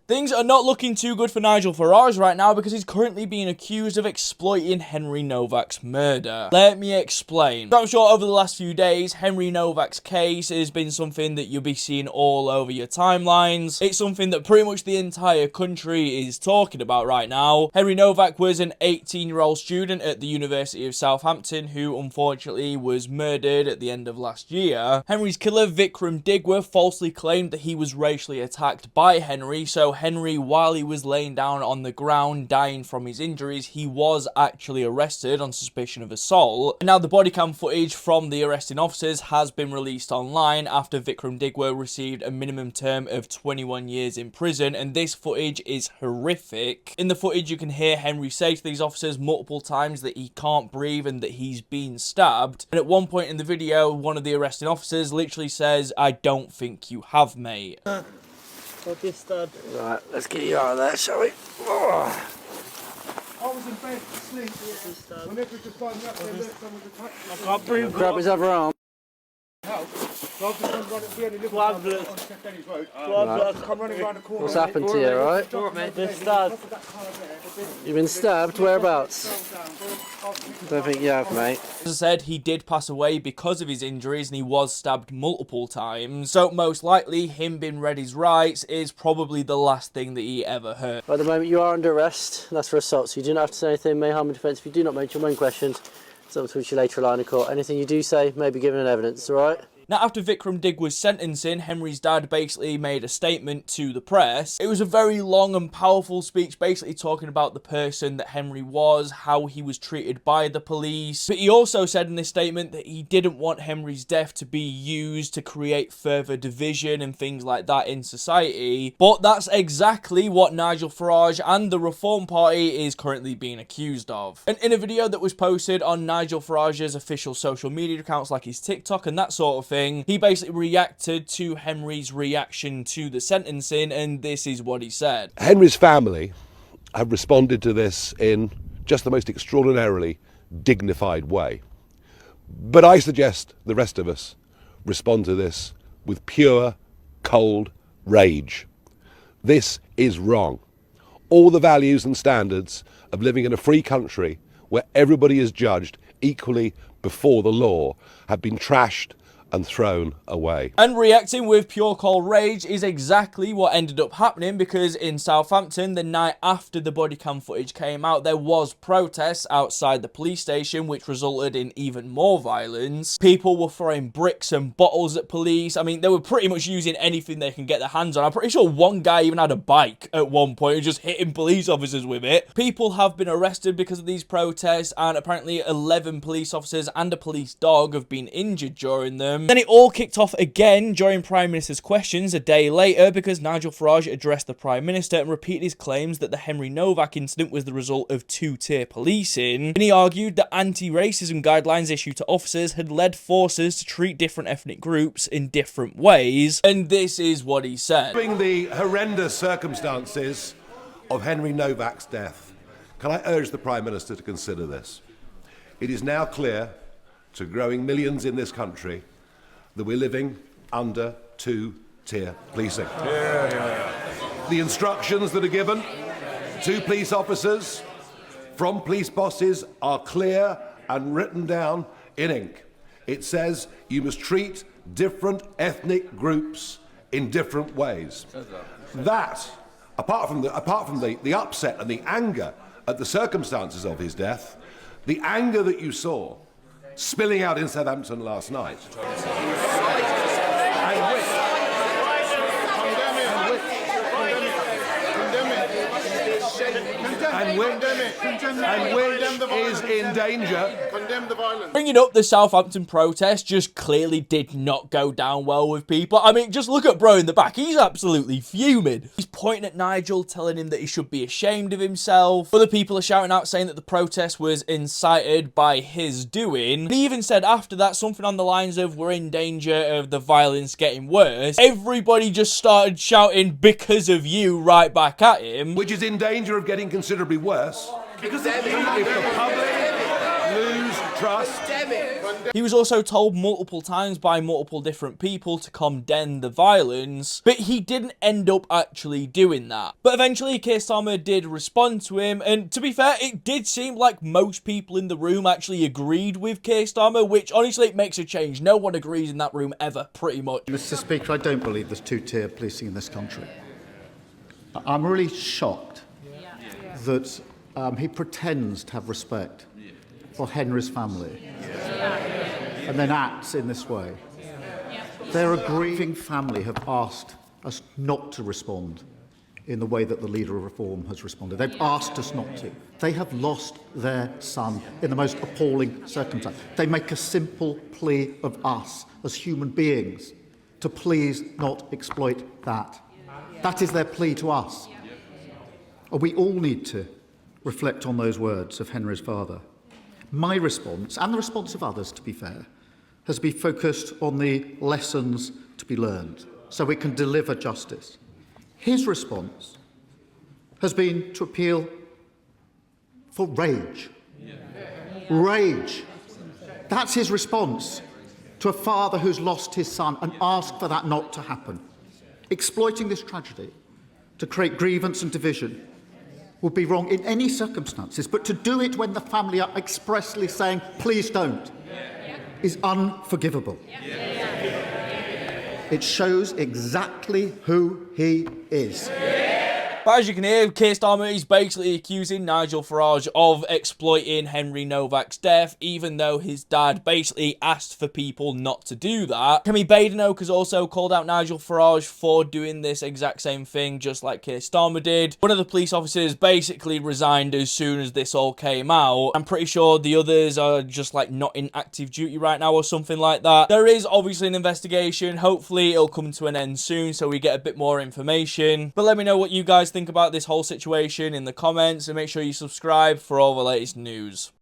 Things are not looking too good for Nigel Farage right now because he's currently being accused of exploiting Henry Novak's murder. Let me explain. So I'm sure over the last few days, Henry Novak's case has been something that you'll be seeing all over your timelines. It's something that pretty much the entire country is talking about right now. Henry Novak was an 18-year-old student at the University of Southampton who unfortunately was murdered at the end of last year. Henry's killer, Vikram Digwa, falsely claimed that he was racially attacked by Henry, so Henry, while he was laying down on the ground dying from his injuries, he was actually arrested on suspicion of assault. And now the body cam footage from the arresting officers has been released online after Vikram Digwa received a minimum term of 21 years in prison, and this footage is horrific. In the footage you can hear Henry say to these officers multiple times that he can't breathe and that he's been stabbed, and at one point in the video one of the arresting officers literally says, "I don't think you have, mate." Right, let's get you out of there, shall we? Oh. I was in bed asleep. When it was just going up there, look, someone was attacking me. I can't breathe. Grab his other arm. What's happened to you, right? You've been stabbed? Whereabouts? I don't think you have, mate. As I said, he did pass away because of his injuries and he was stabbed multiple times, so most likely him being read his rights is probably the last thing that he ever heard. At the moment you are under arrest, that's for assault, so you do not have to say anything, may harm in defence. If you do not mention main questions, it's up to which you later rely in court. Anything you do say may be given in evidence, alright? Now, after Vikram Digwa's sentencing, Henry's dad basically made a statement to the press. It was a very long and powerful speech, basically talking about the person that Henry was, how he was treated by the police. But he also said in this statement that he didn't want Henry's death to be used to create further division and things like that in society. But that's exactly what Nigel Farage and the Reform Party is currently being accused of. And in a video that was posted on Nigel Farage's official social media accounts like his TikTok and that sort of thing, he basically reacted to Henry's reaction to the sentencing, and this is what he said. Henry's family have responded to this in just the most extraordinarily dignified way. But I suggest the rest of us respond to this with pure, cold rage. This is wrong. All the values and standards of living in a free country where everybody is judged equally before the law have been trashed and thrown away. And reacting with pure cold rage is exactly what ended up happening, because in Southampton, the night after the body cam footage came out, there was protests outside the police station, which resulted in even more violence. People were throwing bricks and bottles at police. I mean, they were pretty much using anything they can get their hands on. I'm pretty sure one guy even had a bike at one point and just hitting police officers with it. People have been arrested because of these protests, and apparently 11 police officers and a police dog have been injured during them. Then it all kicked off again during Prime Minister's questions a day later, because Nigel Farage addressed the Prime Minister and repeated his claims that the Henry Novak incident was the result of two-tier policing. And he argued that anti-racism guidelines issued to officers had led forces to treat different ethnic groups in different ways. And this is what he said. During the horrendous circumstances of Henry Novak's death, can I urge the Prime Minister to consider this? It is now clear to growing millions in this country that we're living under two-tier policing. The instructions that are given to police officers from police bosses are clear and written down in ink. It says you must treat different ethnic groups in different ways. That, apart from the upset and the anger at the circumstances of his death, the anger that you saw spilling out in Southampton last night, and which is in danger. Condemn the violence. Bringing up the Southampton protest just clearly did not go down well with people. I mean, just look at bro in the back. He's absolutely fuming. He's pointing at Nigel, telling him that he should be ashamed of himself. Other people are shouting out saying that the protest was incited by his doing. And he even said after that something on the lines of, "We're in danger of the violence getting worse." Everybody just started shouting "because of you" right back at him. Which is in danger of getting considerably worse, because if the public lose trust. He was also told multiple times by multiple different people to condemn the violence, but he didn't end up actually doing that. But eventually Keir Starmer did respond to him, and to be fair, it did seem like most people in the room actually agreed with Keir Starmer, which honestly it makes a change. No one agrees in that room ever, pretty much. Mr. Speaker, I don't believe there's two-tier policing in this country. I'm really shocked that he pretends to have respect for Henry's family and then acts in this way. Their a grieving family have asked us not to respond in the way that the Leader of Reform has responded. They've asked us not to. They have lost their son in the most appalling circumstance. They make a simple plea of us as human beings to please not exploit that. That is their plea to us. We all need to reflect on those words of Henry's father. My response, and the response of others to be fair, has been focused on the lessons to be learned so we can deliver justice. His response has been to appeal for rage. Rage. That's his response to a father who's lost his son and asked for that not to happen. Exploiting this tragedy to create grievance and division would be wrong in any circumstances, but to do it when the family are expressly saying, please don't, is unforgivable. It shows exactly who he is. But as you can hear, Keir Starmer is basically accusing Nigel Farage of exploiting Henry Novak's death, even though his dad basically asked for people not to do that. Kemi Badenoch has also called out Nigel Farage for doing this exact same thing, just like Keir Starmer did. One of the police officers basically resigned as soon as this all came out. I'm pretty sure the others are just like not in active duty right now or something like that. There is obviously an investigation. Hopefully it'll come to an end soon so we get a bit more information. But let me know what you guys think about this whole situation in the comments, and make sure you subscribe for all the latest news.